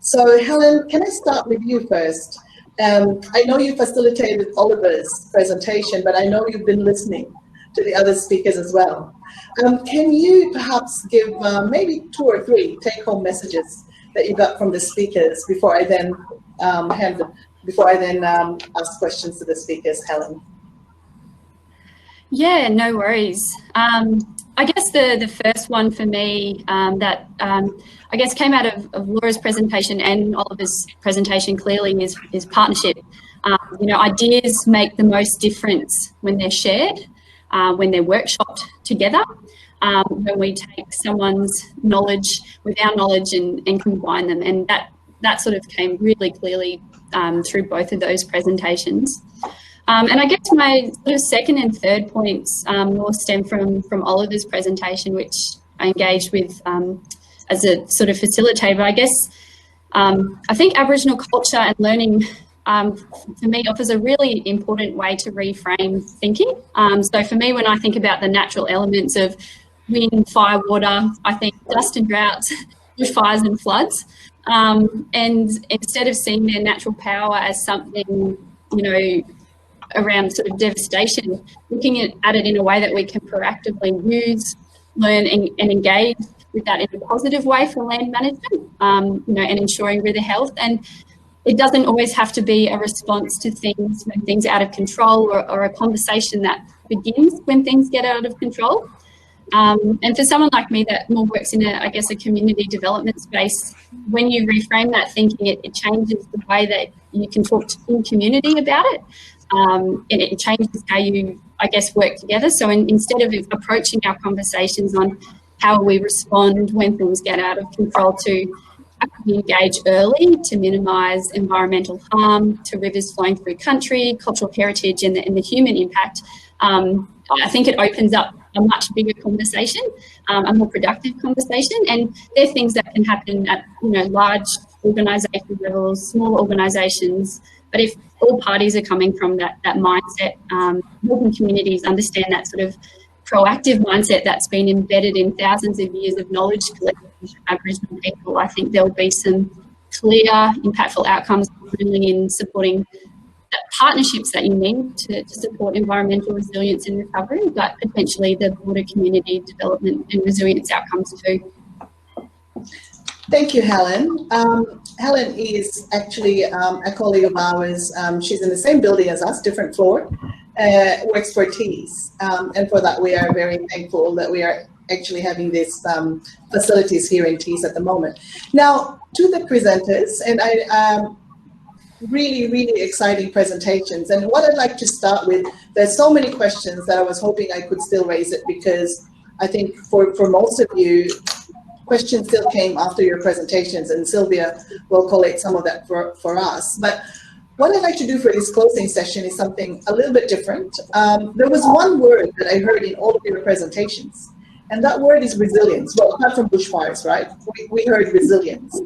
So Helen, can I start with you first? I know you facilitated Oliver's presentation, but I know you've been listening to the other speakers as well. Can you perhaps give maybe 2 or 3 take-home messages that you got from the speakers before I then ask questions to the speakers, Helen? Yeah, no worries. I guess the first one for me that I guess came out of Laura's presentation and Oliver's presentation clearly is partnership. You know, ideas make the most difference when they're shared, when they're workshopped together, when we take someone's knowledge with our knowledge and combine them. And that sort of came really clearly through both of those presentations. And I guess my sort of second and third points more stem from Oliver's presentation, which I engaged with as a sort of facilitator. I guess I think Aboriginal culture and learning for me offers a really important way to reframe thinking. So for me, when I think about the natural elements of wind, fire, water, I think dust and droughts, bushfires and floods. And instead of seeing their natural power as something, you know, around sort of devastation, looking at it in a way that we can proactively use, learn and engage with that in a positive way for land management, you know, and ensuring river health. And it doesn't always have to be a response to things when things are out of control or a conversation that begins when things get out of control. And for someone like me that more works in I guess a community development space, when you reframe that thinking, it changes the way that you can talk in community about it. And it changes how you, I guess, work together. So instead of approaching our conversations on how we respond when things get out of control, to actively engage early to minimise environmental harm to rivers flowing through country, cultural heritage and the human impact, I think it opens up a much bigger conversation, a more productive conversation. And they're things that can happen at, you know, large organisation levels, small organisations. But if all parties are coming from that mindset, helping communities understand that sort of proactive mindset that's been embedded in thousands of years of knowledge collected from Aboriginal people, I think there'll be some clear, impactful outcomes, not only in supporting partnerships that you need to support environmental resilience and recovery, but potentially the broader community development and resilience outcomes too. Thank you, Helen. Helen is actually a colleague of ours. She's in the same building as us, different floor, works for TEES. And for that, we are very thankful that we are actually having these facilities here in TEES at the moment. Now, to the presenters, and really, really exciting presentations. And what I'd like to start with, there's so many questions that I was hoping I could still raise it, because I think for most of you, questions still came after your presentations, and Sylvia will collate some of that for us. But what I'd like to do for this closing session is something a little bit different. There was one word that I heard in all of your presentations, and that word is resilience. Well, apart from bushfires, right? We heard resilience.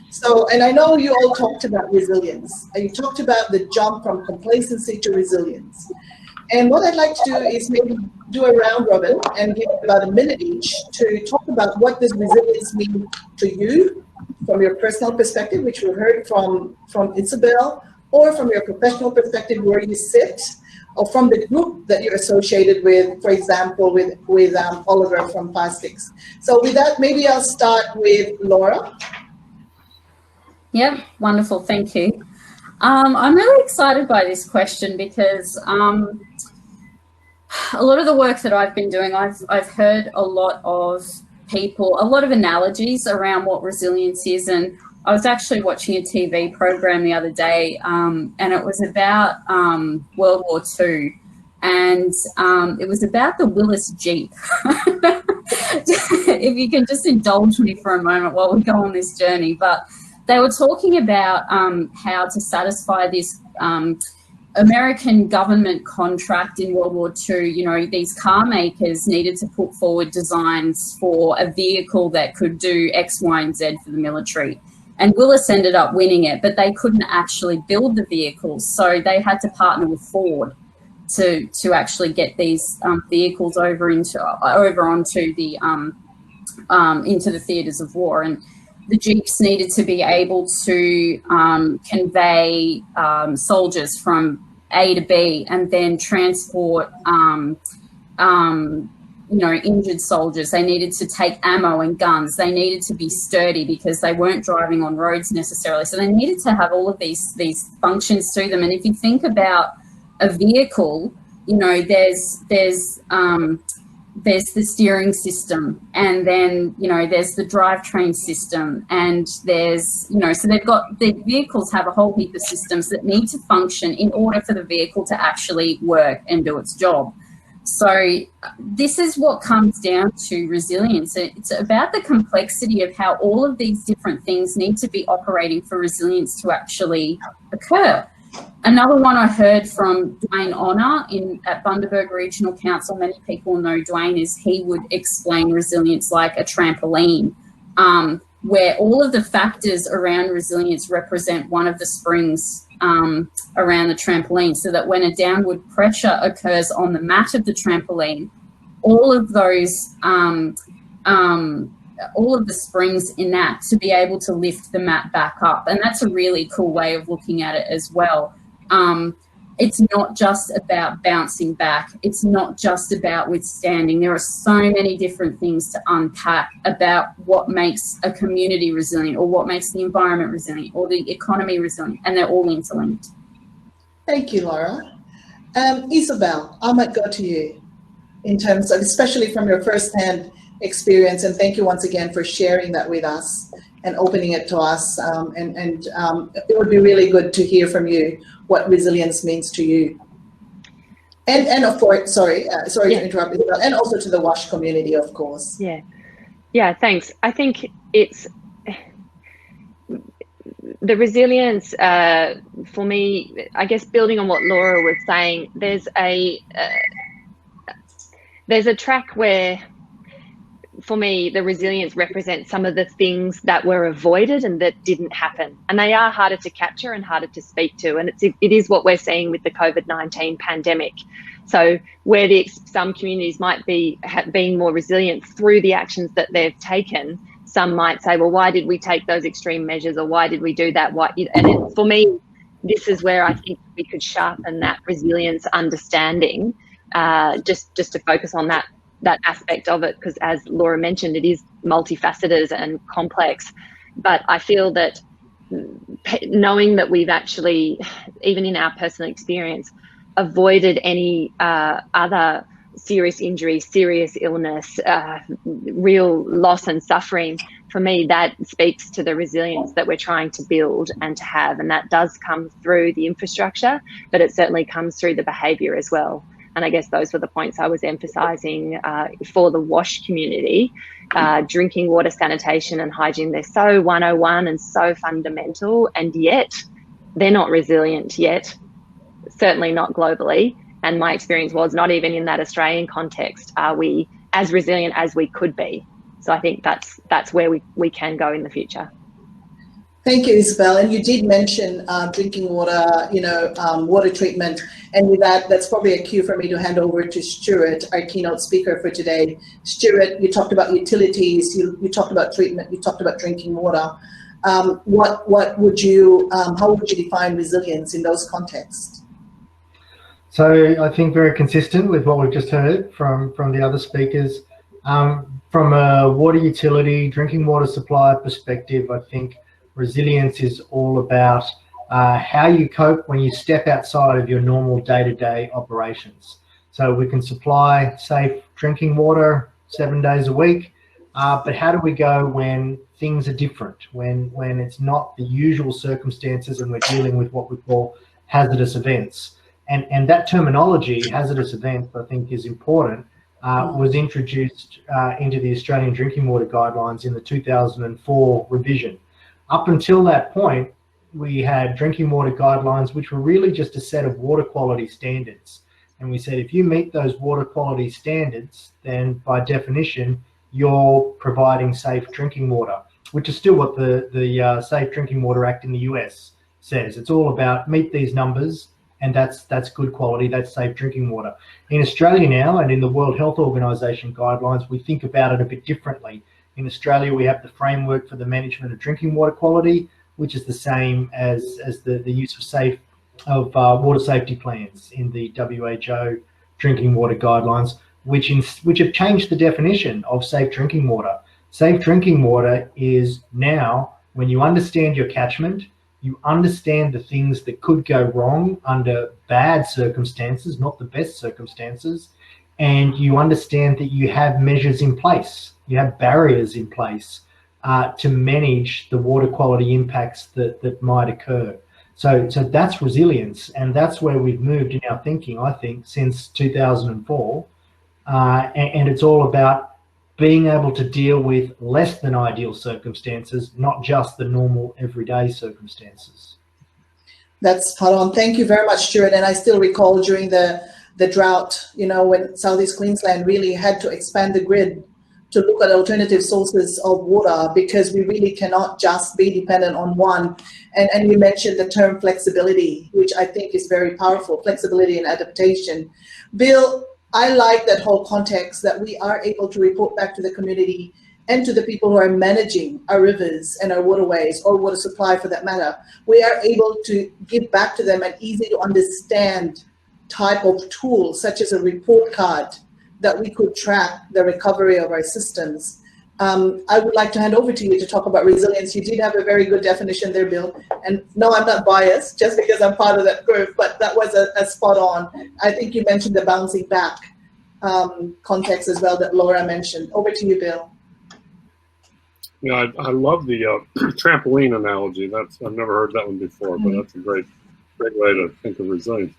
So, and I know you all talked about resilience. You talked about the jump from complacency to resilience. And what I'd like to do is maybe do a round robin and give about a minute each to talk about what does resilience mean to you from your personal perspective, which we heard from Isabel, or from your professional perspective where you sit, or from the group that you're associated with, for example, with Oliver from Plastics. So with that, maybe I'll start with Laura. Yeah, wonderful, thank you. I'm really excited by this question because a lot of the work that I've been doing, I've heard a lot of people, a lot of analogies around what resilience is. And I was actually watching a TV program the other day, and it was about World War II, and it was about the Willys Jeep. If you can just indulge me for a moment while we go on this journey. But they were talking about how to satisfy this American government contract in World War II. You know, these car makers needed to put forward designs for a vehicle that could do X, Y, and Z for the military. And Willys ended up winning it, but they couldn't actually build the vehicles. So they had to partner with Ford to actually get these vehicles over onto the theatres of war. And the jeeps needed to be able to convey soldiers from A to B and then transport injured soldiers. They needed to take ammo and guns. They needed to be sturdy because they weren't driving on roads necessarily. So they needed to have all of these functions to them. And if you think about a vehicle, there's the steering system, and then there's the drivetrain system, and there's so the vehicles have a whole heap of systems that need to function in order for the vehicle to actually work and do its job. So this is what comes down to resilience. It's about the complexity of how all of these different things need to be operating for resilience to actually occur. Another one I heard from Dwayne Honor at Bundaberg Regional Council, many people know Dwayne, is he would explain resilience like a trampoline, where all of the factors around resilience represent one of the springs around the trampoline, so that when a downward pressure occurs on the mat of the trampoline, all of those all of the springs in that to be able to lift the mat back up. And that's a really cool way of looking at it as well. It's not just about bouncing back. It's not just about withstanding. There are so many different things to unpack about what makes a community resilient, or what makes the environment resilient, or the economy resilient, and they're all interlinked. Thank you, Laura. Isabel, I might go to you in terms of, especially from your firsthand experience, and thank you once again for sharing that with us and opening it to us. It would be really good to hear from you what resilience means to you. And of course, sorry to interrupt, Isabel, and also to the WASH community, of course. Yeah, thanks. I think it's the resilience for me, I guess, building on what Laura was saying, there's a track where, for me, the resilience represents some of the things that were avoided and that didn't happen. And they are harder to capture and harder to speak to. And it is what we're seeing with the COVID-19 pandemic. So where some communities might have been more resilient through the actions that they've taken, some might say, well, why did we take those extreme measures, or why did we do that? For me, this is where I think we could sharpen that resilience understanding, just to focus on that aspect of it, because as Laura mentioned, it is multifaceted and complex. But I feel that knowing that we've actually, even in our personal experience, avoided any other serious injury, serious illness, real loss and suffering, for me, that speaks to the resilience that we're trying to build and to have. And that does come through the infrastructure, but it certainly comes through the behaviour as well. And I guess those were the points I was emphasising for the WASH community. Drinking water, sanitation and hygiene, they're so 101 and so fundamental, and yet they're not resilient yet, certainly not globally. And my experience was, not even in that Australian context are we as resilient as we could be. So I think that's where we can go in the future. Thank you, Isabel. And you did mention drinking water, water treatment. And with that, that's probably a cue for me to hand over to Stuart, our keynote speaker for today. Stuart, you talked about utilities, you talked about treatment, you talked about drinking water. How would you define resilience in those contexts? So I think very consistent with what we've just heard from the other speakers. From a water utility, drinking water supply perspective, I think resilience is all about how you cope when you step outside of your normal day-to-day operations. So we can supply safe drinking water 7 days a week, but how do we go when things are different, when it's not the usual circumstances and we're dealing with what we call hazardous events? And that terminology, hazardous events, I think is important, was introduced into the Australian Drinking Water Guidelines in the 2004 revision. Up until that point, we had drinking water guidelines, which were really just a set of water quality standards. And we said, if you meet those water quality standards, then by definition, you're providing safe drinking water, which is still what the Safe Drinking Water Act in the US says. It's all about meet these numbers, and that's good quality, that's safe drinking water. In Australia now, and in the World Health Organization guidelines, we think about it a bit differently. In Australia, we have the framework for the management of drinking water quality, which is the same as the use of water safety plans in the WHO drinking water guidelines, which have changed the definition of safe drinking water. Safe drinking water is now when you understand your catchment, you understand the things that could go wrong under bad circumstances, not the best circumstances, and you understand that you have measures in place, you have barriers in place to manage the water quality impacts that might occur. So that's resilience, and that's where we've moved in our thinking, I think, since 2004. And it's all about being able to deal with less than ideal circumstances, not just the normal everyday circumstances. That's spot on. Thank you very much, Stuart. And I still recall during the drought, when Southeast Queensland really had to expand the grid to look at alternative sources of water, because we really cannot just be dependent on one. And you mentioned the term flexibility, which I think is very powerful, flexibility and adaptation. Bill, I like that whole context that we are able to report back to the community and to the people who are managing our rivers and our waterways, or water supply for that matter. We are able to give back to them an easy to understand type of tool, such as a report card, that we could track the recovery of our systems. I would like to hand over to you to talk about resilience. You did have a very good definition there, Bill. And no, I'm not biased just because I'm part of that group, but that was a spot on. I think you mentioned the bouncing back context as well that Laura mentioned. Over to you, Bill. Yeah, I love the trampoline analogy. I've never heard that one before, but that's a great way to think of resilience.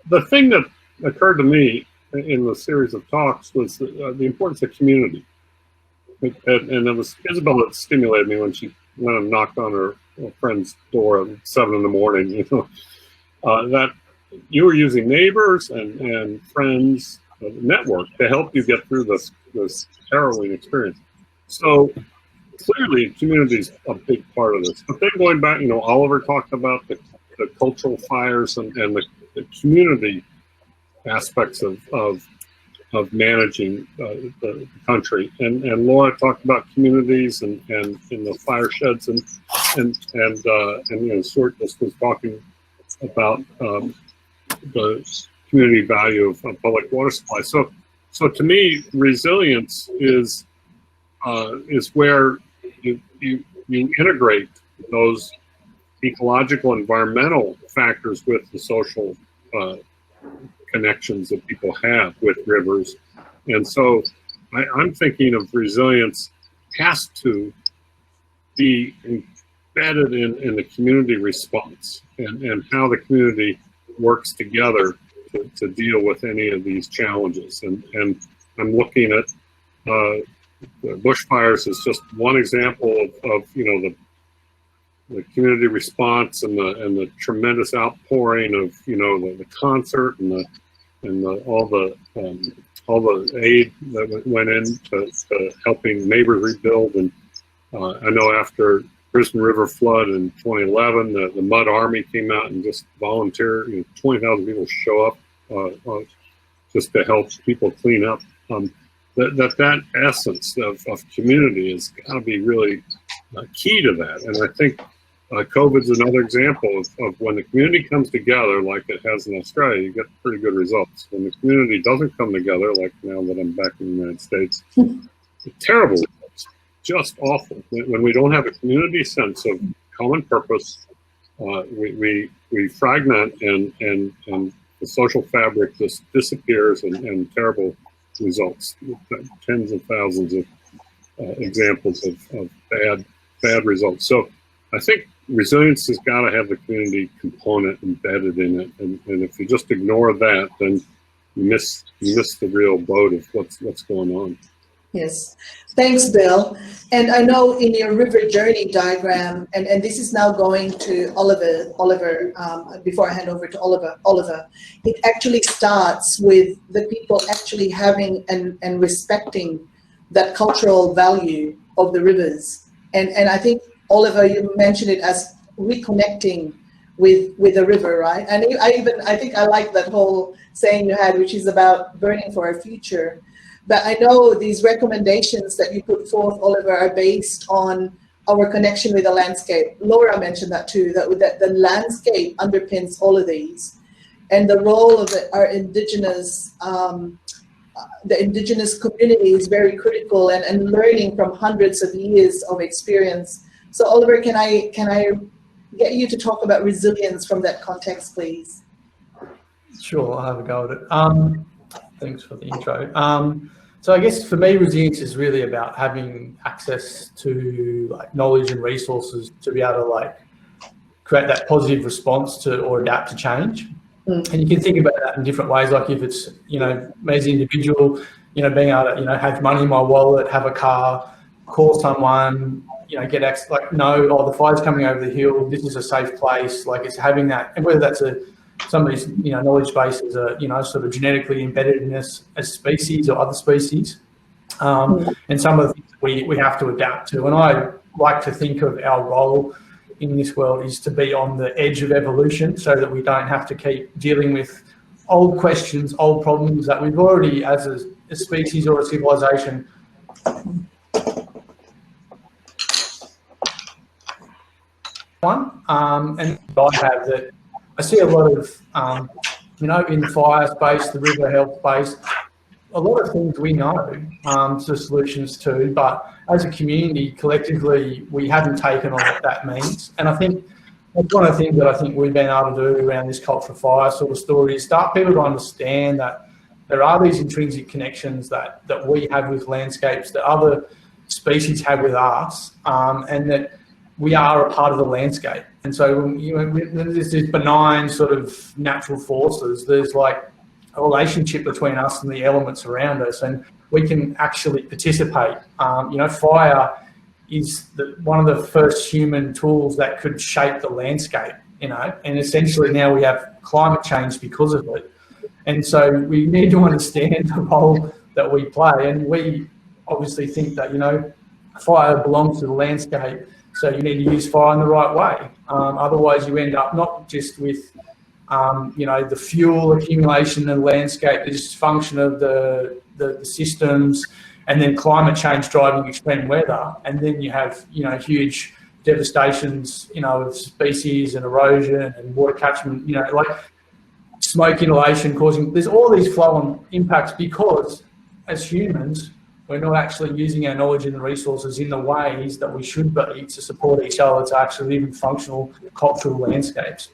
The thing that occurred to me in the series of talks was the importance of community. And it was Isabel that stimulated me when she went and knocked on her friend's door at 7 in the morning, that you were using neighbors and friends network to help you get through this harrowing experience. So clearly community is a big part of this. But then going back, Oliver talked about the cultural fires and the community aspects of managing the country, and Laura talked about communities and in the fire sheds and Stuart just was talking about the community value of public water supply. So to me, resilience is where you integrate those ecological, environmental factors with the social connections that people have with rivers. And so I'm thinking of resilience has to be embedded in the community response and how the community works together to deal with any of these challenges. And I'm looking at the bushfires as just one example of the community response and the tremendous outpouring of the concert and all the aid that went into helping neighbors rebuild. And I know after Brisbane River flood in 2011, the Mud Army came out and just volunteered. 20,000 people show up just to help people clean up. That essence of community has got to be really key to that. And I think COVID's another example of when the community comes together, like it has in Australia, you get pretty good results. When the community doesn't come together, like now that I'm back in the United States, terrible results, just awful. When we don't have a community sense of common purpose, we fragment and the social fabric just disappears and terrible results. Tens of thousands of examples of bad results. So I think resilience has got to have the community component embedded in it, and if you just ignore that, then you miss the real boat of what's going on. Yes, thanks, Bill. And I know in your river journey diagram, and this is now going to Oliver, before I hand over to Oliver, it actually starts with the people actually having and respecting that cultural value of the rivers. And I think, Oliver, you mentioned it as reconnecting with the river, right? And I think I like that whole saying you had, which is about burning for our future. But I know these recommendations that you put forth, Oliver, are based on our connection with the landscape. Laura mentioned that too, that the landscape underpins all of these. And the role of our indigenous, the indigenous community is very critical, and learning from hundreds of years of experience. So Oliver, can I get you to talk about resilience from that context, please? Sure, I'll have a go at it. Thanks for the intro. So I guess for me, resilience is really about having access to like knowledge and resources to be able to like create that positive response to or adapt to change. And you can think about that in different ways. Like if it's, you know, me as an individual, you know, being able to, you know, have money in my wallet, have a car, call someone, you know, get access, like know, oh, the fire's coming over the hill, this is a safe place. Like it's having that, and whether that's some of these, you know, knowledge bases are, you know, sort of genetically embedded in us as species or other species. And some of the things we have to adapt to. And I like to think of our role in this world is to be on the edge of evolution so that we don't have to keep dealing with old questions, old problems that we've already, as a species or a civilization, and I have that. I see a lot of, you know, in the fire space, the river health space, a lot of things we know the solutions to, but as a community, collectively, we haven't taken on what that means. And I think that's one of the things that I think we've been able to do around this Culture of Fire sort of story is start people to understand that there are these intrinsic connections that we have with landscapes that other species have with us, and that we are a part of the landscape. And so, you know, there's these benign sort of natural forces. There's like a relationship between us and the elements around us, and we can actually participate. You know, fire is one of the first human tools that could shape the landscape, you know, and essentially now we have climate change because of it. And so we need to understand the role that we play. And we obviously think that, you know, fire belongs to the landscape, so you need to use fire in the right way. Otherwise you end up not just with you know, the fuel accumulation in the landscape, the dysfunction of the systems, and then climate change driving extreme weather. And then you have, you know, huge devastations, you know, of species and erosion and water catchment, you know, like smoke inhalation causing, there's all these flow-on impacts because as humans, we're not actually using our knowledge and the resources in the ways that we should be to support each other to actually live in functional cultural landscapes.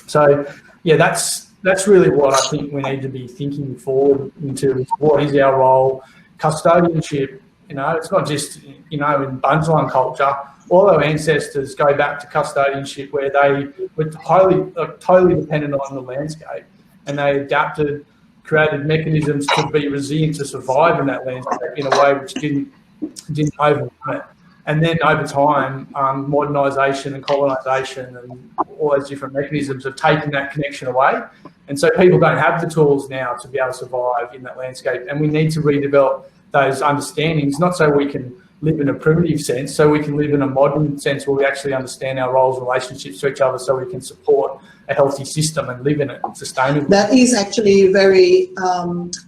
So, yeah, that's really what I think we need to be thinking forward into. What is our role? Custodianship, you know, it's not just, you know, in Bungeline culture, all our ancestors go back to custodianship where they were totally dependent on the landscape, and they adapted, created mechanisms to be resilient to survive in that landscape in a way which didn't overrun it. And then over time, modernisation and colonisation and all those different mechanisms have taken that connection away. And so people don't have the tools now to be able to survive in that landscape. And we need to redevelop those understandings, not so we can live in a primitive sense, so we can live in a modern sense where we actually understand our roles and relationships to each other so we can support a healthy system and live in it sustainably. That is actually very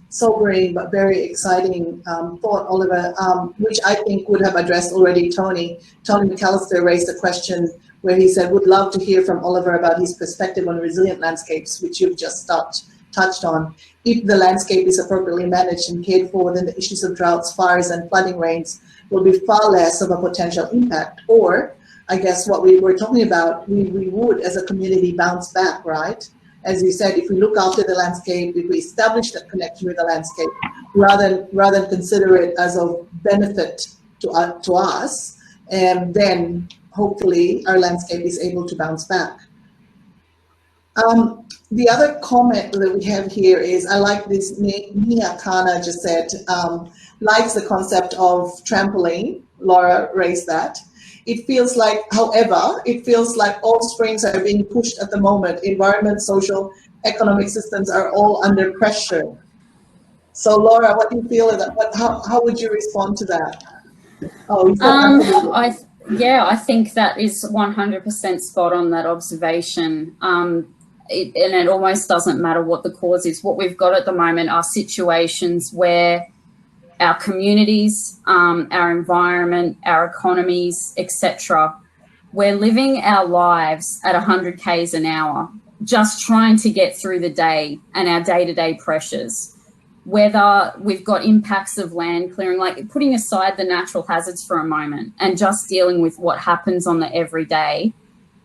sobering but very exciting thought, Oliver, which I think would have addressed already Tony. Tony McAllister raised a question where he said, would love to hear from Oliver about his perspective on resilient landscapes, which you've just touched on. If the landscape is appropriately managed and cared for, then the issues of droughts, fires, and flooding rains will be far less of a potential impact. Or, I guess what we were talking about, we would, as a community, bounce back, right? As you said, if we look after the landscape, if we establish that connection with the landscape, rather than consider it as of benefit to us, and then hopefully our landscape is able to bounce back. The other comment that we have here is, I like this, Nia Kana just said, likes the concept of trampoline. Laura raised that. It feels like, however, it feels like all springs are being pushed at the moment. Environment, social, economic systems are all under pressure. So Laura, what do you feel of that? How would you respond to that? I think that is 100% spot on, that observation. And it almost doesn't matter what the cause is. What we've got at the moment are situations where our communities, our environment, our economies, etc. We're living our lives at 100 k's an hour, just trying to get through the day and our day-to-day pressures. Whether we've got impacts of land clearing, like putting aside the natural hazards for a moment and just dealing with what happens on the everyday,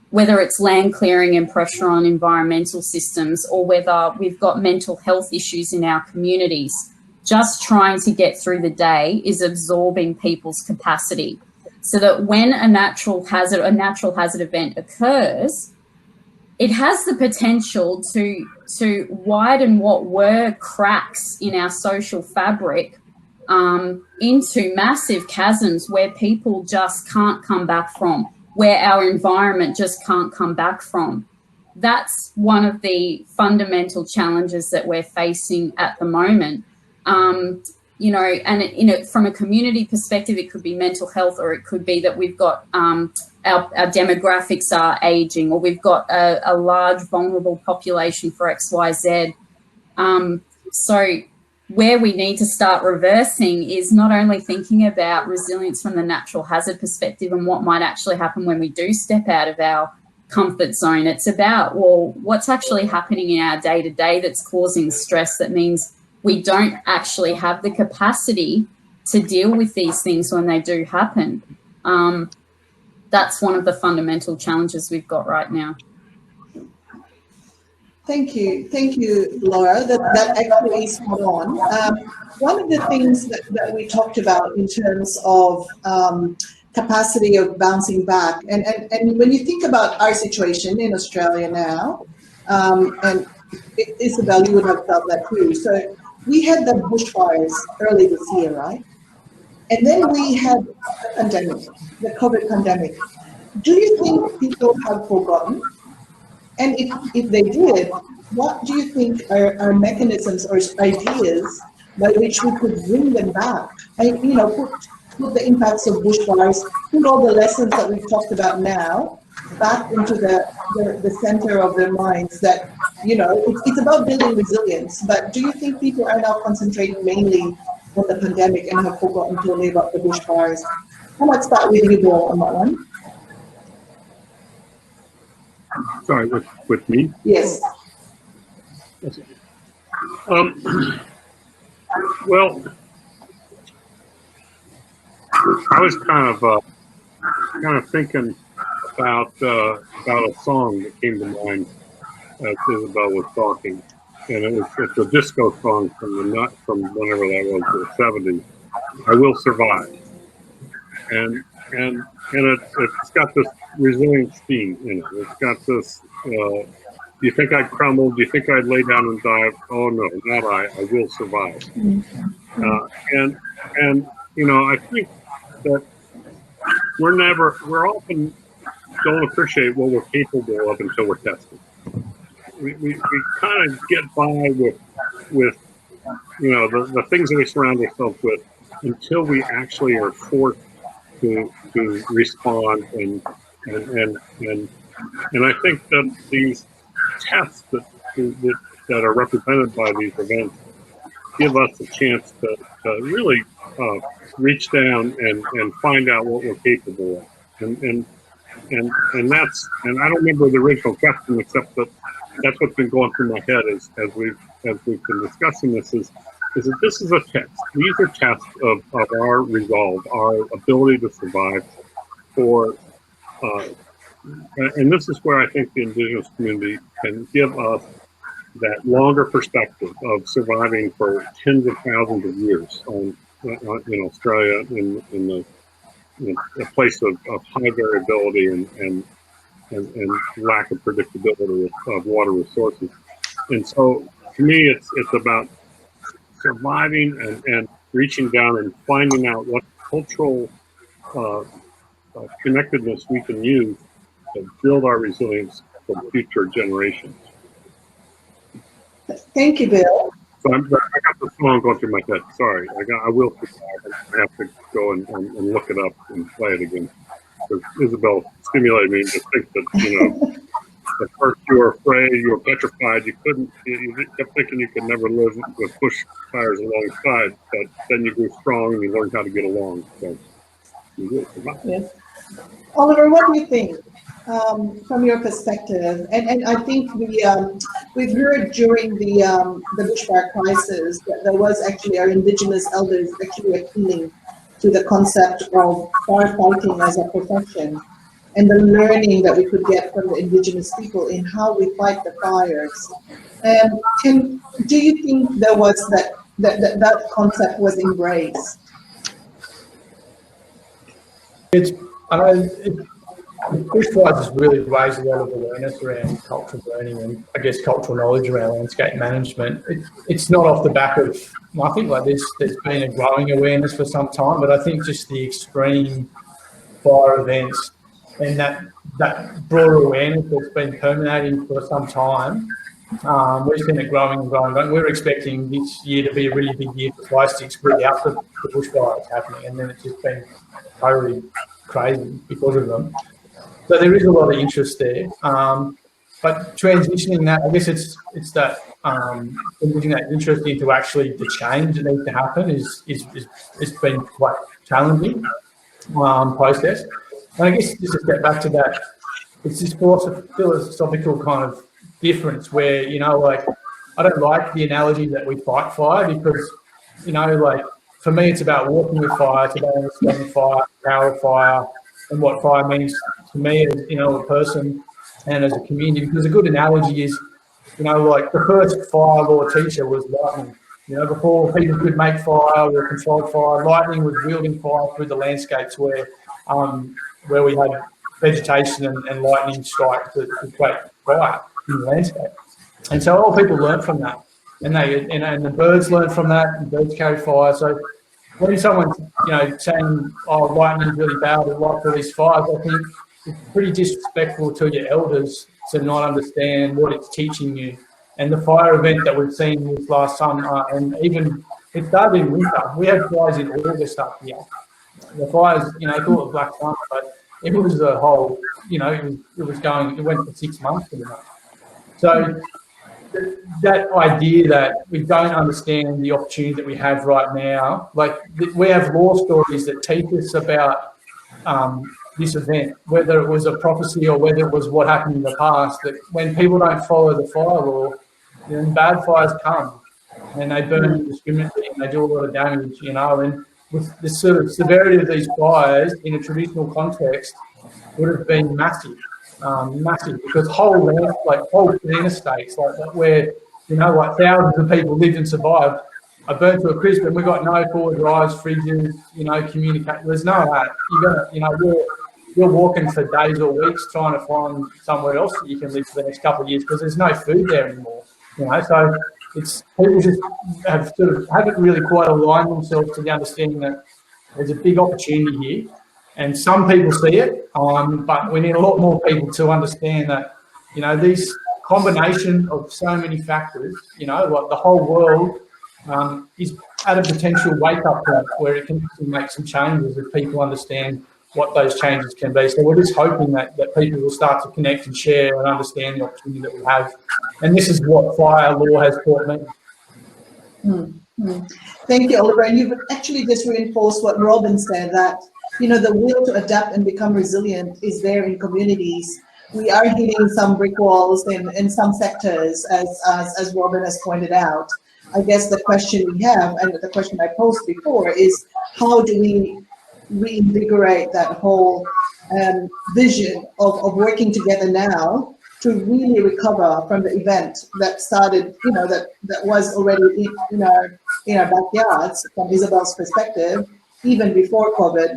whether it's land clearing and pressure on environmental systems, or whether we've got mental health issues in our communities, just trying to get through the day is absorbing people's capacity, so that when a natural hazard event occurs, it has the potential to widen what were cracks in our social fabric into massive chasms where people just can't come back from, where our environment just can't come back from. That's one of the fundamental challenges that we're facing at the moment. You know, and you know, from a community perspective, it could be mental health, or it could be that we've got our demographics are aging, or we've got a large vulnerable population for XYZ. So where we need to start reversing is not only thinking about resilience from the natural hazard perspective and what might actually happen when we do step out of our comfort zone. It's about, well, what's actually happening in our day-to-day that's causing stress, that means we don't actually have the capacity to deal with these things when they do happen. That's one of the fundamental challenges we've got right now. Thank you, Laura. That actually is spot on. One of the things that we talked about in terms of capacity of bouncing back, and when you think about our situation in Australia now, and Isabel, you would have felt that too. So we had the bushfires early this year, right? And then we had the pandemic, the COVID pandemic. Do you think people have forgotten? And if they did, what do you think are mechanisms or ideas by which we could bring them back? And, you know, put the impacts of bushfires, put all the lessons that we've talked about now back into the center of their minds, that, you know, it's about building resilience. But do you think people are now concentrating mainly on the pandemic and have forgotten totally about the bushfires? I might start with you, Bill, on that one. Sorry, with me? Yes. Well, I was kind of thinking about a song that came to mind as Isabel was talking, and it's a disco song from whenever that was, the 70s. I Will Survive, and it's got this resilience theme in it. It's got this. Do you think I'd crumble? Do you think I'd lay down and die? Oh no, not I. I will survive. And you know, I think that we're often don't appreciate what we're capable of until we're tested. We kind of get by with you know the things that we surround ourselves with until we actually are forced to respond, and I think that these tests that are represented by these events give us a chance to really reach down and find out what we're capable of, and I don't remember the original question, except that that's what's been going through my head as we've been discussing this, is that this is a test. These are tests of our resolve, our ability to survive for, and this is where I think the Indigenous community can give us that longer perspective of surviving for tens of thousands of years in Australia, in a place of high variability and lack of predictability of water resources. And so to me, it's about surviving and reaching down and finding out what cultural connectedness we can use to build our resilience for future generations. Thank you, Bill. So I got the song going through my head. Sorry, I will have to go and look it up and play it again. Because Isabel stimulated me to think that, you know, At first, you were afraid, you were petrified, you kept thinking you could never live with bushfires alongside, but then you grew strong and you learned how to get along. So, Yes. Oliver, what do you think from your perspective? And I think we've heard during the bushfire crisis that there was actually our Indigenous elders actually appealing to the concept of firefighting as a profession and the learning that we could get from the Indigenous people in how we fight the fires. Do you think there was that concept was embraced? Bushfires has really raised a lot of awareness around cultural learning and I guess cultural knowledge around landscape management. It's not off the back of nothing. Like there's been a growing awareness for some time, but I think just the extreme fire events and that broader awareness that's been permeating for some time, we've seen it growing and growing. We're expecting this year to be a really big year for fire sticks without the bushfires happening, and then it's just been totally crazy because of them. So there is a lot of interest there, but transitioning that, I guess it's that putting that interest into actually the change that needs to happen is it's been quite challenging process. And I guess just to step back to that, it's this philosophical kind of difference where, you know, like I don't like the analogy that we fight fire because, you know, like for me it's about walking with fire, it's about understanding fire, power of fire, and what fire means to me as, you know, a person and as a community. Because a good analogy is, you know, like the first fire law teacher was lightning. You know, before people could make fire or control fire, lightning was wielding fire through the landscapes where we had vegetation and lightning strike to create fire in the landscape. And so all people learned from that, and the birds learned from that, and birds carry fire. So when someone's, you know, saying, "Oh, lightning's really bad, we like all these fires," I think it's pretty disrespectful to your elders to not understand what it's teaching you. And the fire event that we've seen this last summer, and even it started in winter. We had fires in August up here. The fires, you know, I thought it was Black Summer, but it was a whole, you know, it went for 6 months pretty much. So that idea that we don't understand the opportunity that we have right now, like we have law stories that teach us about this event, whether it was a prophecy or whether it was what happened in the past, that when people don't follow the fire law, then bad fires come and they burn indiscriminately and they do a lot of damage, you know. And with the sort of severity of these fires in a traditional context would have been massive, because whole clean estates like that where, you know, like thousands of people lived and survived are burnt to a crisp, and we've got no forward drives, fridges, you know, communicate. There's no that. You're gonna, you know, you're walking for days or weeks trying to find somewhere else that you can live for the next couple of years because there's no food there anymore, you know. So it's people just haven't really quite aligned themselves to the understanding that there's a big opportunity here, and some people see it, but we need a lot more people to understand that, you know, these combination of so many factors, you know, like the whole world is at a potential wake-up point where it can make some changes if people understand what those changes can be. So we're just hoping that people will start to connect and share and understand the opportunity that we have. And this is what fire law has taught me. Thank you, Oliver. And you've actually just reinforced what Robin said, that, you know, the will to adapt and become resilient is there in communities. We are hitting some brick walls in some sectors, as Robin has pointed out. I guess the question we have, and the question I posed before, is how do we reinvigorate that whole vision of working together now to really recover from the event that started, you know, that was already in our backyards from Isabel's perspective, even before COVID,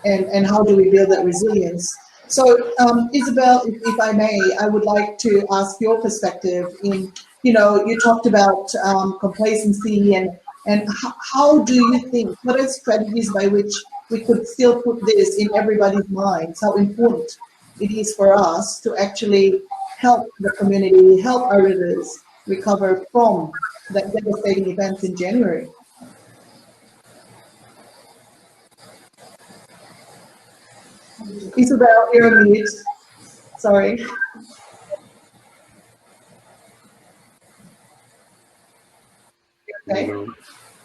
and how do we build that resilience? So Isabel, if I may, I would like to ask your perspective in, you know, you talked about complacency and how do you think, what are strategies by which we could still put this in everybody's minds, how important it is for us to actually help the community, help our rivers recover from that devastating events in January? Isabel, you're on mute. Sorry.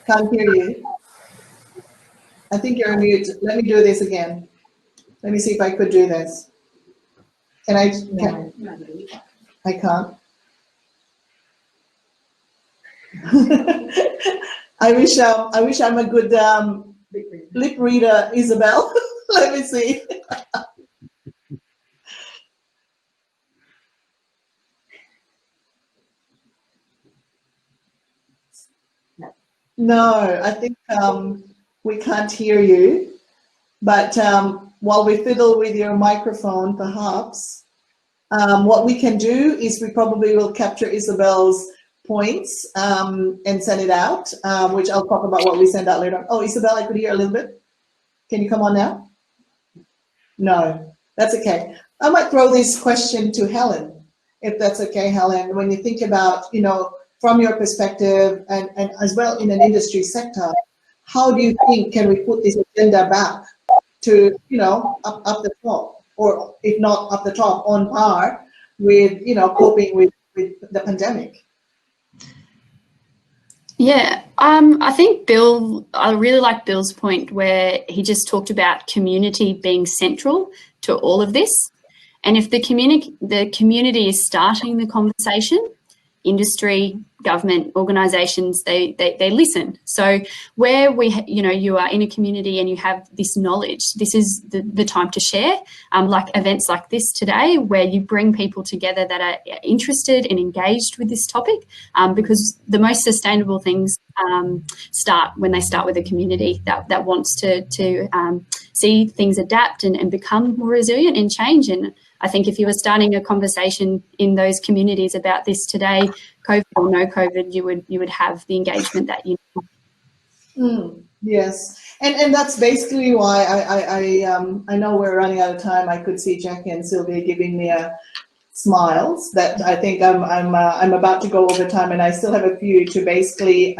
Can't hear you. I think you're on mute. Let me do this again. Let me see if I could do this. Can I? I can't. I wish I'm a good lip reader, Isabel. Let me see. No, I think we can't hear you. But while we fiddle with your microphone, perhaps, what we can do is we probably will capture Isabel's points and send it out, which I'll talk about what we send out later. Oh, Isabel, I could hear a little bit. Can you come on now? No, that's okay. I might throw this question to Helen, if that's okay, Helen. When you think about, from your perspective and as well in an industry sector, how do you think can we put this agenda back to, up the top, or if not up the top, on par with, coping with the pandemic? Yeah, I think I really like Bill's point where he just talked about community being central to all of this. And if the community is starting the conversation, industry, government, organisations, they listen. So where you are in a community and you have this knowledge, this is the time to share. Like events like this today, where you bring people together that are interested and engaged with this topic, because the most sustainable things start when they start with a community that wants to see things adapt and become more resilient and change. And I think if you were starting a conversation in those communities about this today, COVID or no COVID, you would have the engagement that you need. Yes, and that's basically why I know we're running out of time. I could see Jackie and Sylvia giving me smiles that I think I'm about to go over time, and I still have a few to basically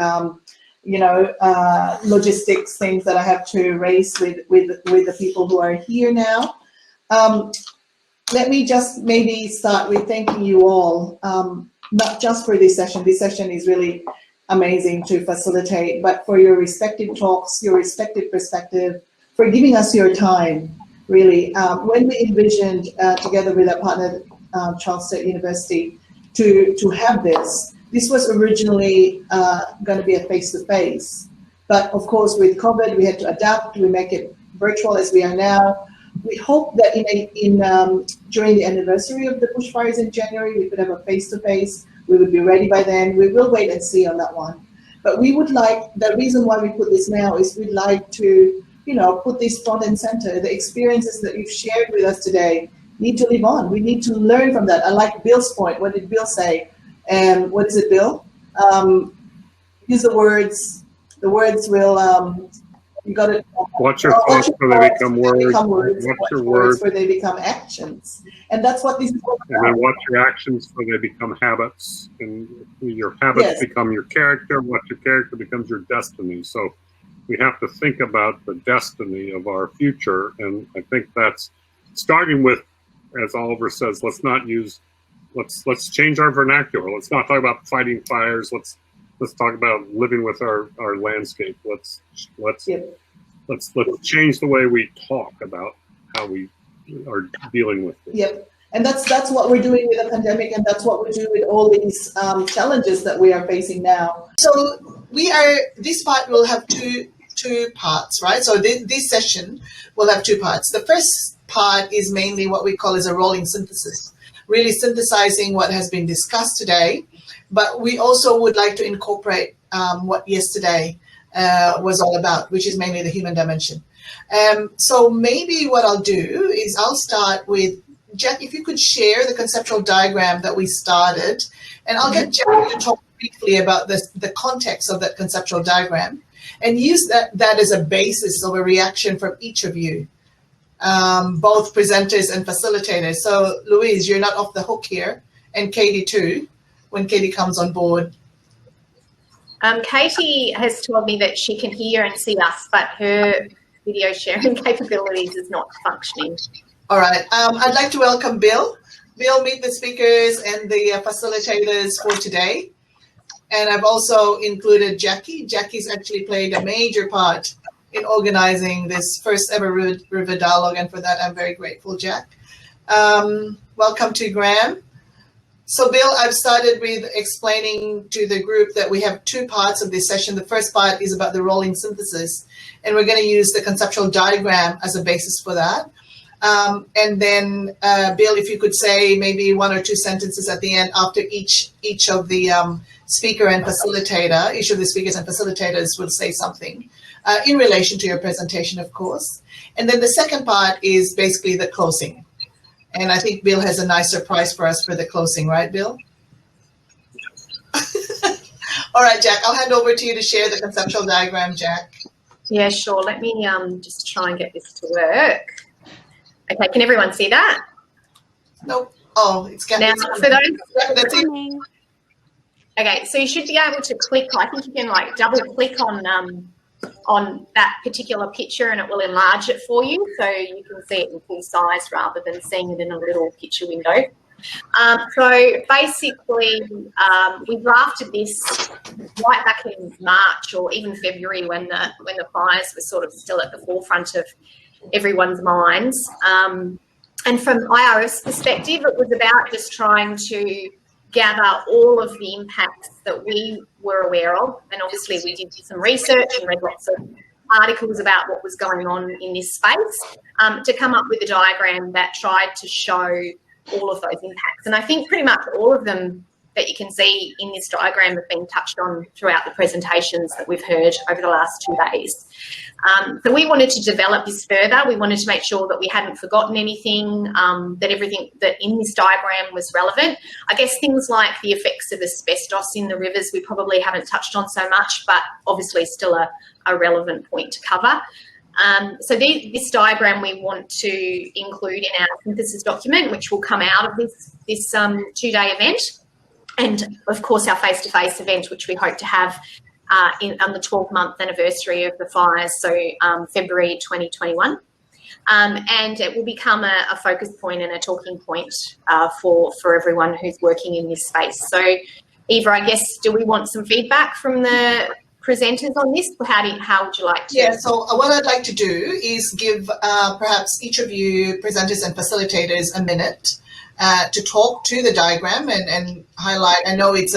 logistics things that I have to raise with the people who are here now. Let me just maybe start with thanking you all, not just for this session. This session is really amazing to facilitate, but for your respective talks, your respective perspective, for giving us your time, really. When we envisioned, together with our partner, Charles Sturt University, to have this was originally going to be a face-to-face. But of course, with COVID, we had to adapt. We make it virtual as we are now. We hope that during the anniversary of the bushfires in January, we could have a face-to-face. We would be ready by then. We will wait and see on that one. But we would like, the reason why we put this now is we'd like to, put this front and center. The experiences that you've shared with us today need to live on. We need to learn from that. I like Bill's point. What did Bill say? And what is it, Bill? Use the words. The words will, you got to watch your thoughts where they become words. Watch your words where they become actions. And that's what this is all about. And then watch your actions where they become habits. And your habits become your character. What your character becomes your destiny. So we have to think about the destiny of our future. And I think that's starting with, as Oliver says, let's change our vernacular. Let's not talk about fighting fires. Let's talk about living with our landscape. Let's change the way we talk about how we are dealing with it. Yep, and that's what we're doing with the pandemic, and that's what we do with all these challenges that we are facing now. So this part will have two parts, right? So this session will have two parts. The first part is mainly what we call as a rolling synthesis, really synthesizing what has been discussed today. But we also would like to incorporate what yesterday was all about, which is mainly the human dimension. So maybe what I'll do is I'll start with, Jack, if you could share the conceptual diagram that we started, and I'll get Jack to talk briefly about the context of that conceptual diagram, and use that as a basis of a reaction from each of you, both presenters and facilitators. So Louise, you're not off the hook here, and Katie too, when Katie comes on board. Katie has told me that she can hear and see us, but her video sharing capabilities is not functioning. All right. I'd like to welcome Bill. Bill, meet the speakers and the facilitators for today. And I've also included Jackie. Jackie's actually played a major part in organizing this first ever River Dialogue, and for that I'm very grateful, Jack. Welcome to Graham. So Bill, I've started with explaining to the group that we have two parts of this session. The first part is about the rolling synthesis, and we're going to use the conceptual diagram as a basis for that. And then, Bill, if you could say maybe one or two sentences at the end after each of the speaker and facilitator, each of the speakers and facilitators will say something in relation to your presentation, of course. And then the second part is basically the closing. And I think Bill has a nice surprise for us for the closing, right, Bill? All right, Jack, I'll hand over to you to share the conceptual diagram, Jack. Yeah, sure. Let me just try and get this to work. Okay, can everyone see that? Nope. Oh, it's got now for those. That's it. Okay, so you should be able to click. I think you can like double click on that particular picture, and it will enlarge it for you, so you can see it in full size rather than seeing it in a little picture window. So basically, we drafted this right back in March or even February when the fires were sort of still at the forefront of everyone's minds. And from IRS perspective, it was about just trying to gather all of the impacts that we were aware of. And obviously we did some research and read lots of articles about what was going on in this space to come up with a diagram that tried to show all of those impacts. And I think pretty much all of them that you can see in this diagram have been touched on throughout the presentations that we've heard over the last 2 days. So we wanted to develop this further. We wanted to make sure that we hadn't forgotten anything, that everything that in this diagram was relevant. I guess things like the effects of asbestos in the rivers we probably haven't touched on so much, but obviously still a relevant point to cover. So this diagram we want to include in our synthesis document, which will come out of this 2-day event. And of course, our face-to-face event, which we hope to have on the 12-month anniversary of the fires, so February 2021. And it will become a focus point and a talking point for everyone who's working in this space. So, Eva, I guess, do we want some feedback from the presenters on this? How would you like to? Yeah, so what I'd like to do is give perhaps each of you presenters and facilitators a minute to talk to the diagram and highlight. I know it's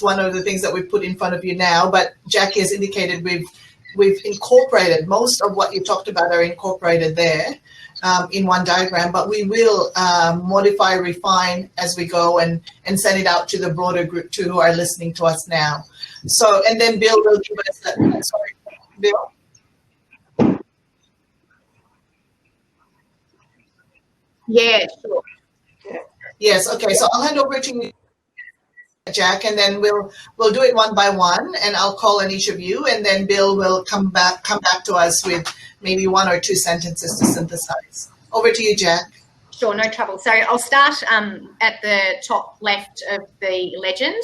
one of the things that we've put in front of you now, but Jackie has indicated we've incorporated most of what you talked about are incorporated there in one diagram, but we will modify, refine as we go and send it out to the broader group too who are listening to us now. So, and then Bill will give us that. Sorry, Bill. Yeah, sure. Yes, okay, so I'll hand over to you, Jack, and then we'll do it one by one, and I'll call on each of you, and then Bill will come back to us with maybe 1 or 2 sentences to synthesize. Over to you, Jack. Sure, no trouble. So I'll start at the top left of the legend,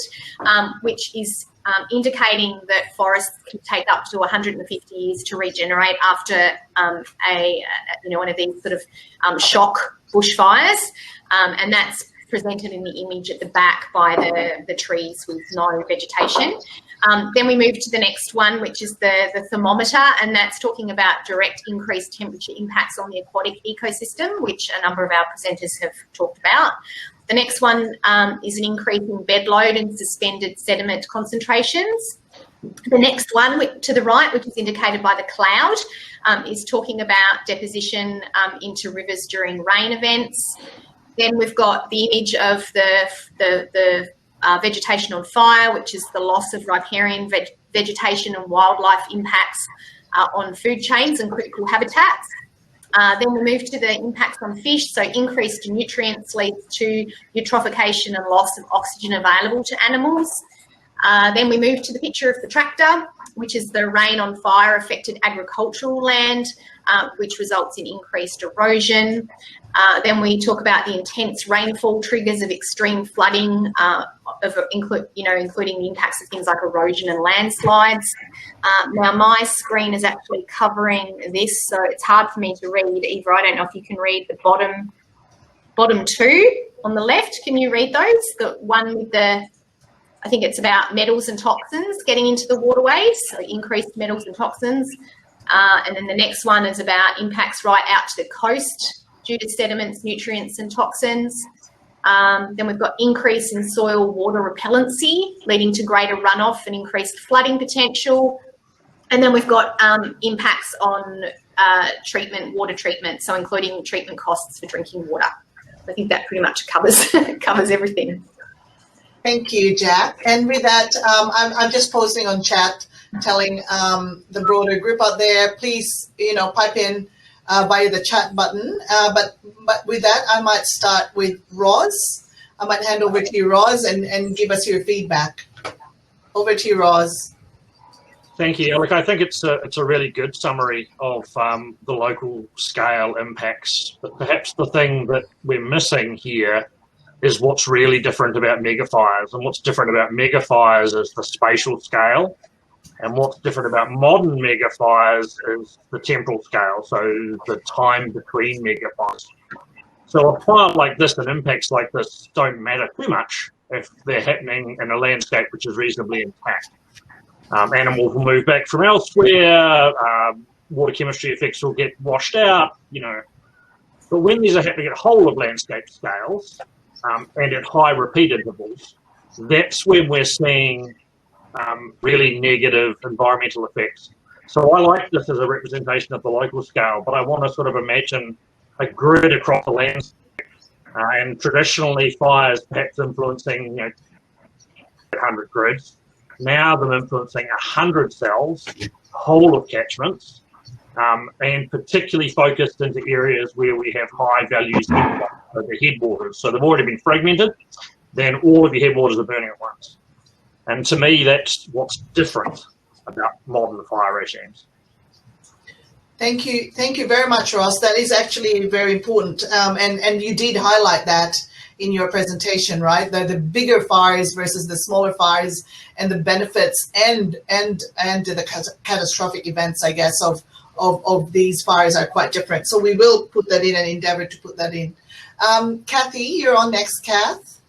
which is indicating that forests can take up to 150 years to regenerate after one of these sort of shock bushfires, and that's presented in the image at the back by the trees with no vegetation. Then we move to the next one, which is the thermometer, and that's talking about direct increased temperature impacts on the aquatic ecosystem, which a number of our presenters have talked about. The next one is an increase in bed load and suspended sediment concentrations. The next one to the right, which is indicated by the cloud, is talking about deposition into rivers during rain events. Then we've got the image of the vegetation on fire, which is the loss of riparian vegetation and wildlife impacts on food chains and critical habitats. Then we move to the impacts on fish, so increased nutrients leads to eutrophication and loss of oxygen available to animals. Then we move to the picture of the tractor, which is the rain on fire affected agricultural land, which results in increased erosion. Then we talk about the intense rainfall triggers of extreme flooding, including the impacts of things like erosion and landslides. Now my screen is actually covering this, so it's hard for me to read. Eva, I don't know if you can read the bottom 2 on the left. Can you read those? The one with the I think it's about metals and toxins getting into the waterways, so increased metals and toxins. And then the next one is about impacts right out to the coast due to sediments, nutrients and toxins. Then we've got increase in soil water repellency, leading to greater runoff and increased flooding potential. And then we've got impacts on water treatment, so including treatment costs for drinking water. I think that pretty much covers everything. Thank you, Jack. And with that, I'm just posting on chat, telling the broader group out there, please, pipe in via the chat button. But with that, I might start with Roz. I might hand over to you, Roz, and give us your feedback. Over to you, Roz. Thank you. Look, I think it's a really good summary of the local scale impacts. But perhaps the thing that we're missing here is what's really different about megafires. And what's different about megafires is the spatial scale. And what's different about modern megafires is the temporal scale, so the time between megafires. So a fire like this and impacts like this don't matter too much if they're happening in a landscape which is reasonably intact. Animals will move back from elsewhere, water chemistry effects will get washed out, But when these are happening at whole of landscape scales and at high repeat intervals, that's when we're seeing really negative environmental effects. So I like this as a representation of the local scale, but I want to sort of imagine a grid across the landscape. And traditionally fires perhaps influencing 100 grids. Now them influencing 100 cells, whole of catchments, and particularly focused into areas where we have high values of the headwaters. So they've already been fragmented, then all of your headwaters are burning at once. And to me, that's what's different about modern fire regimes. Thank you very much, Ross. That is actually very important, and you did highlight that in your presentation, right? The bigger fires versus the smaller fires, and the benefits and the catastrophic events, I guess, of these fires are quite different. So we will put that in and endeavour to put that in. Kathy, you're on next, Kath.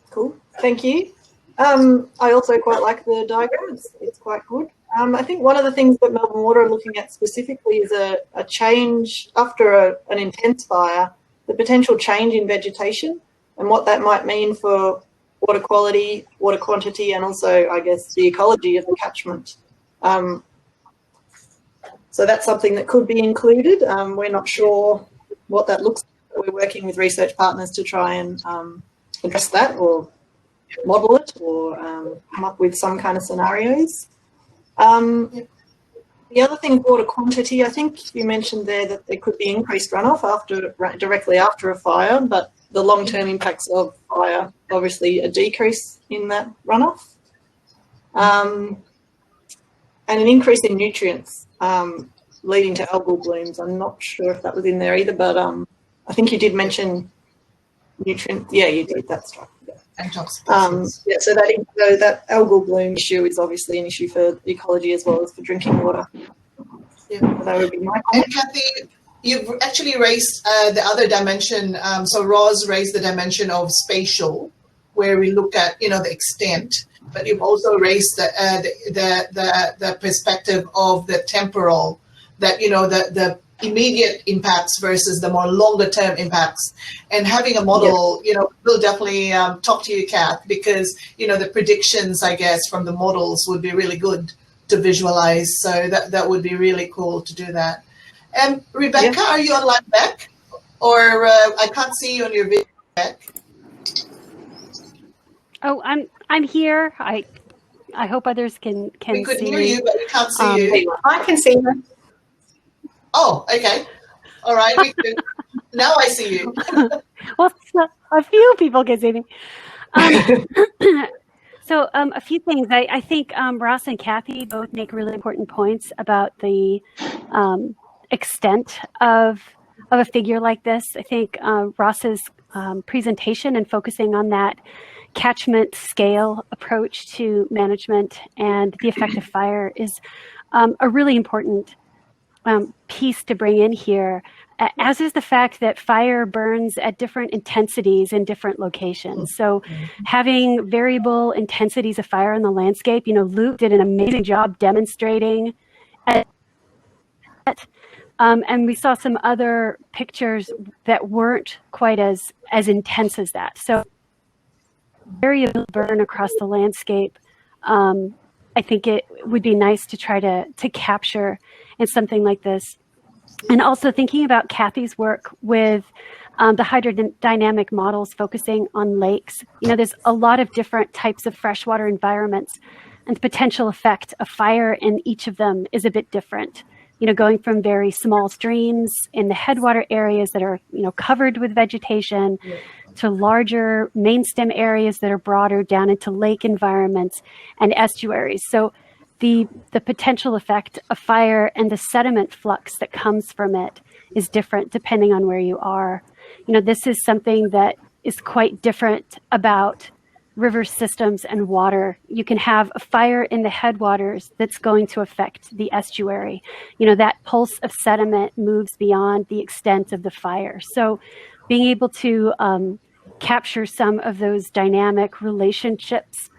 Cool, thank you. I also quite like the diagram. It's quite good. I think one of the things that Melbourne Water are looking at specifically is a change after an intense fire, the potential change in vegetation and what that might mean for water quality, water quantity, and also, I guess, the ecology of the catchment. So that's something that could be included. We're not sure what that looks like. We're working with research partners to try and address that or model it or come up with some kind of scenarios. The other thing, water quantity, I think you mentioned there that there could be increased runoff directly after a fire, but the long-term impacts of fire, obviously a decrease in that runoff. And an increase in nutrients leading to algal blooms. I'm not sure if that was in there either, but I think you did mention nutrients. Yeah, you did, that's right. Yeah, so that algal bloom issue is obviously an issue for ecology as well as for drinking water. Yeah. So that would be my comment. And Kathy, you've actually raised the other dimension. So Roz raised the dimension of spatial, where we look at the extent, but you've also raised the perspective of the temporal, that the immediate impacts versus the more longer term impacts, and having a model, we'll definitely talk to you, Kath, because the predictions, I guess, from the models would be really good to visualize. So that would be really cool to do that. And Rebecca, are you online back, or I can't see you on your video back? Oh, I'm here. I hope others can we could see hear me. you, but we can't see you. I can see her. Oh, okay. All right. Now I see you. Well, a few people can see me. So a few things. I think Ross and Kathy both make really important points about the extent of a figure like this. I think Ross's presentation and focusing on that catchment scale approach to management and the effect of fire is a really important piece to bring in here. as is the fact that fire burns at different intensities in different locations. So having variable intensities of fire in the landscape, Luke did an amazing job demonstrating at and we saw some other pictures that weren't quite as intense as that. So variable burn across the landscape, I think it would be nice to try to capture in something like this. And also thinking about Kathy's work with the hydrodynamic models focusing on lakes. There's a lot of different types of freshwater environments, and the potential effect of fire in each of them is a bit different. Going from very small streams in the headwater areas that are, covered with vegetation to larger main stem areas that are broader down into lake environments and estuaries. So the potential effect of fire and the sediment flux that comes from it is different depending on where you are. This is something that is quite different about river systems and water. You can have a fire in the headwaters that's going to affect the estuary. That pulse of sediment moves beyond the extent of the fire. So being able to capture some of those dynamic relationships,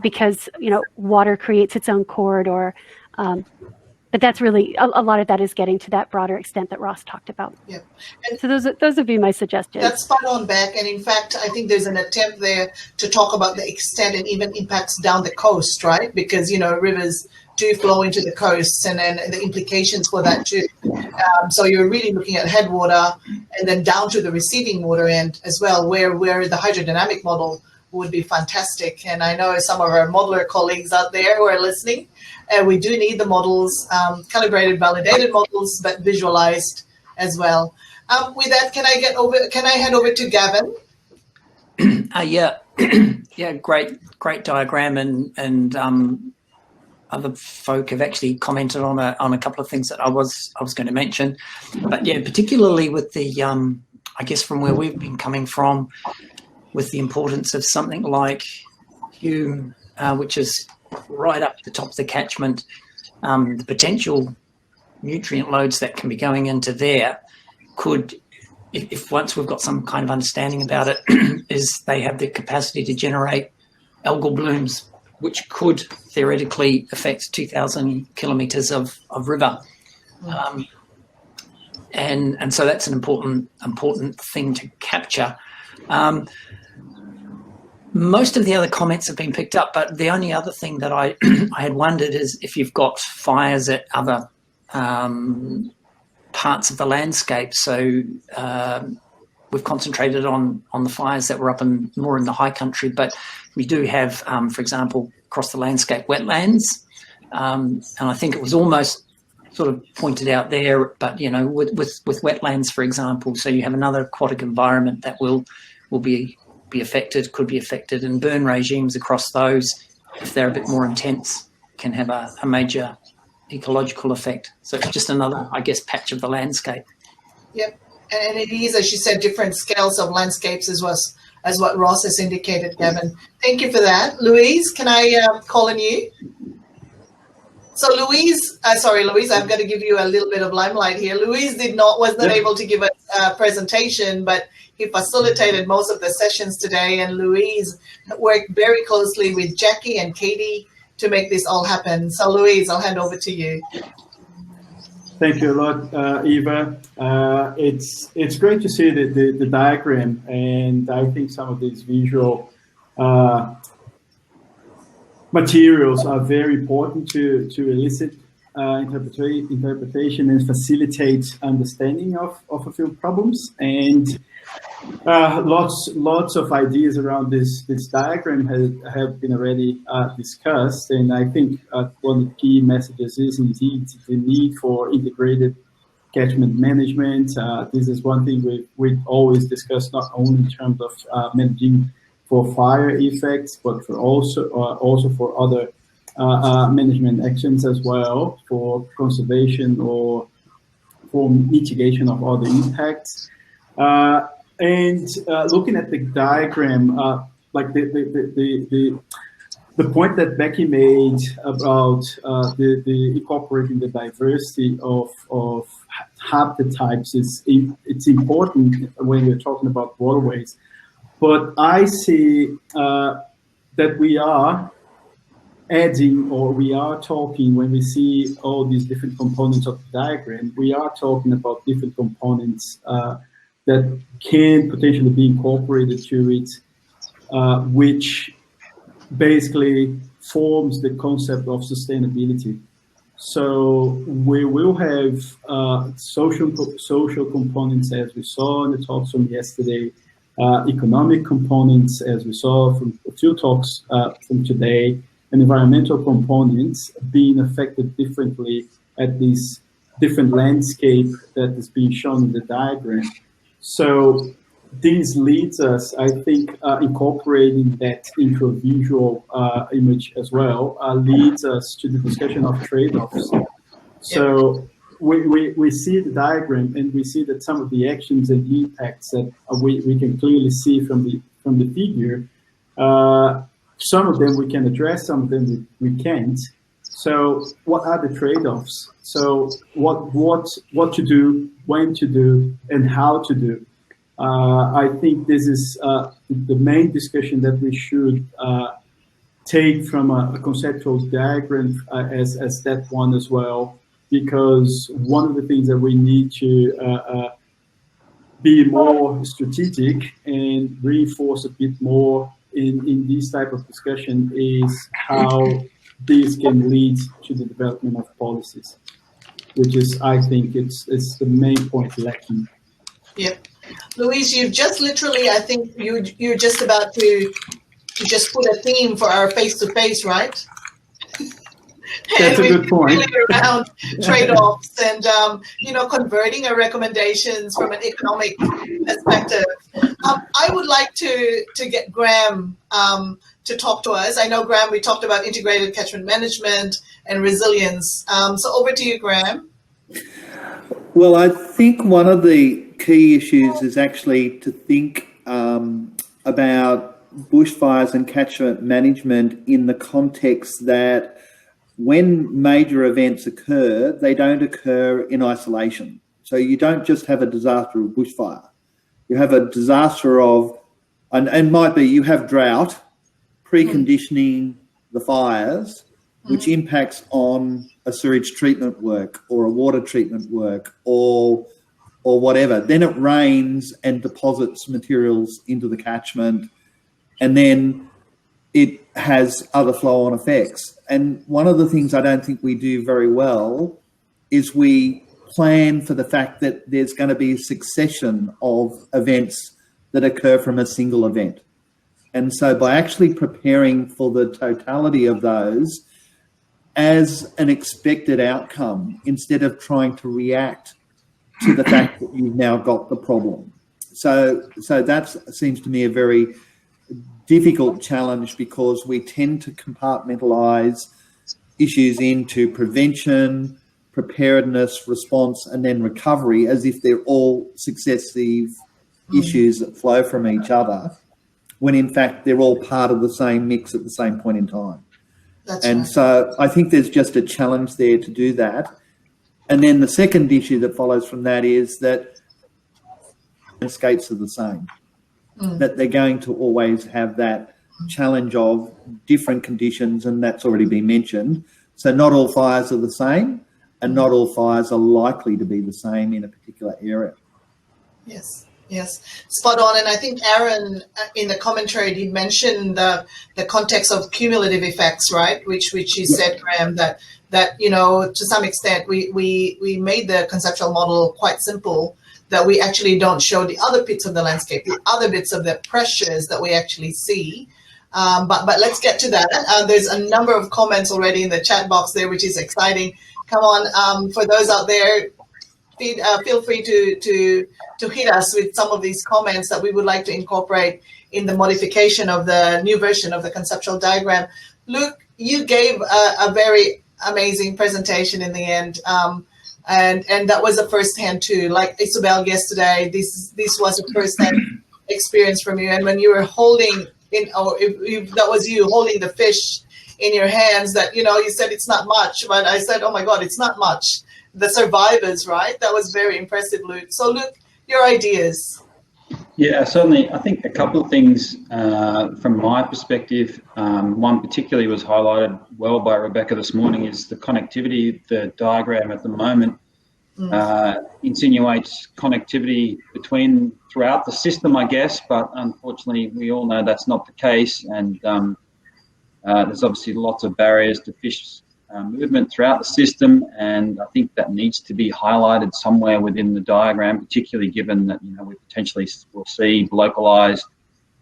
because, water creates its own corridor. But that's really, a lot of that is getting to that broader extent that Ross talked about. Yeah. And so those would be my suggestions. That's spot on, Beck. And in fact, I think there's an attempt there to talk about the extent and even impacts down the coast, right? Because, rivers do flow into the coasts and then the implications for that too. So you're really looking at headwater and then down to the receiving water end as well, where the hydrodynamic model would be fantastic. And I know some of our modeler colleagues out there who are listening, we do need the models, calibrated, validated models, but visualized as well. With that, can I hand over to Gavin? Yeah, great diagram, and other folk have actually commented on a couple of things that I was going to mention, but yeah, particularly with the I guess from where we've been coming from, with the importance of something like Hume, which is right up the top of the catchment, the potential nutrient loads that can be going into there could, if once we've got some kind of understanding about it, is they have the capacity to generate algal blooms, which could theoretically affect 2,000 kilometres of river. And so that's an important thing to capture. Most of the other comments have been picked up, but the only other thing that I had wondered is if you've got fires at other parts of the landscape. So we've concentrated on the fires that were up more in the high country, but we do have, for example, across the landscape wetlands, and I think it was almost sort of pointed out there, but with wetlands, for example, so you have another aquatic environment that will be affected, could be affected, and burn regimes across those, if they're a bit more intense, can have a major ecological effect. So it's just another, I guess, patch of the landscape. Yep, and it is, as you said, different scales of landscapes as what Ross has indicated, Gavin. Thank you for that. Louise, can I call on you? So Louise, I've got to give you a little bit of limelight here. Louise was not able to give a presentation, but he facilitated most of the sessions today, and Louise worked very closely with Jackie and Katie to make this all happen. So Louise, I'll hand over to you. Thank you a lot, Eva. It's great to see the diagram, and I think some of these visual materials are very important to elicit interpretation and facilitate understanding of a few problems. And lots of ideas around this diagram have been already discussed, and I think one of the key messages is indeed the need for integrated catchment management. This is one thing we always discuss, not only in terms of managing for fire effects, but also for other management actions as well, for conservation or for mitigation of other impacts. And looking at the diagram, like the point that Becky made about the incorporating the diversity of haptotypes it's important when we're talking about waterways. But I see that we are adding, or we are talking, when we see all these different components of the diagram, we are talking about different components that can potentially be incorporated to it, which basically forms the concept of sustainability. So we will have social components, as we saw in the talks from yesterday, economic components, as we saw from a few talks from today, and environmental components being affected differently at this different landscape that is being shown in the diagram. So this leads us, I think, incorporating that into a visual image as well, leads us to the discussion of trade-offs. So we see the diagram, and we see that some of the actions and impacts that we can clearly see from the figure, some of them we can address, some of them we can't. So what are the trade-offs? So what to do, when to do, and how to do. I think this is the main discussion that we should take from a conceptual diagram as that one as well, because one of the things that we need to be more strategic and reinforce a bit more in this type of discussion is how this can lead to the development of policies, which is, I think, it's the main point lacking. Yep. Louise, you've just literally, I think you're just about to just put a theme for our face-to-face, right? That's a good point. Really around trade-offs and, converting our recommendations from an economic perspective. I would like to get Graham to talk to us. I know, Graham, we talked about integrated catchment management and resilience. So over to you, Graham. Well, I think one of the key issues is actually to think about bushfires and catchment management in the context that when major events occur, they don't occur in isolation. So you don't just have a disaster of bushfire. You have a disaster of, and might be you have drought, preconditioning the fires, which impacts on a sewage treatment work or a water treatment work or whatever. Then it rains and deposits materials into the catchment, and then it has other flow-on effects. And one of the things I don't think we do very well is we plan for the fact that there's going to be a succession of events that occur from a single event. And so by actually preparing for the totality of those as an expected outcome, instead of trying to react to the fact that you've now got the problem. So that seems to me a very difficult challenge, because we tend to compartmentalize issues into prevention, preparedness, response, and then recovery as if they're all successive issues that flow from each other, when in fact they're all part of the same mix at the same point in time. So I think there's just a challenge there to do that. And then the second issue that follows from that is that landscapes are the same, that they're going to always have that challenge of different conditions, and that's already been mentioned. So not all fires are the same, and not all fires are likely to be the same in a particular area. Yes, spot on. And I think Aaron, in the commentary, did mention the context of cumulative effects, right? Which you said, Graham, that to some extent we made the conceptual model quite simple, that we actually don't show the other bits of the landscape, the other bits of the pressures that we actually see. But let's get to that. There's a number of comments already in the chat box there, which is exciting. Come on, for those out there, feel free to hit us with some of these comments that we would like to incorporate in the modification of the new version of the conceptual diagram. Luke, you gave a very amazing presentation in the end, and that was a first-hand too. Like Isabel yesterday, this was a first-hand experience from you. And when you were holding if that was you holding the fish in your hands, that you said it's not much, but I said, oh my God, it's not much. the survivors, right? That was very impressive, Luke. So Luke, your ideas. Yeah, certainly. I think a couple of things from my perspective. One particularly was highlighted well by Rebecca this morning is the connectivity. The diagram at the moment insinuates connectivity throughout the system, I guess, but unfortunately we all know that's not the case, and there's obviously lots of barriers to fish movement throughout the system, and I think that needs to be highlighted somewhere within the diagram, particularly given that we potentially will see localized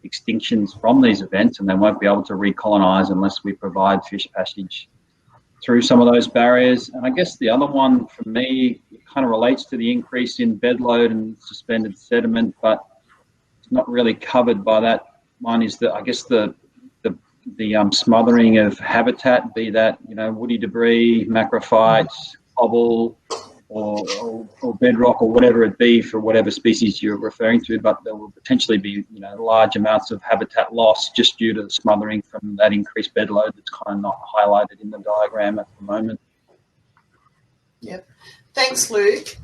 extinctions from these events, and they won't be able to recolonize unless we provide fish passage through some of those barriers. And I guess the other one for me kind of relates to the increase in bed load and suspended sediment, but it's not really covered by that one, is that I guess the smothering of habitat, be that woody debris, macrophytes, cobble, or bedrock, or whatever it be for whatever species you're referring to. But there will potentially be large amounts of habitat loss just due to the smothering from that increased bed load that's kind of not highlighted in the diagram at the moment. Yep. Thanks, Luke.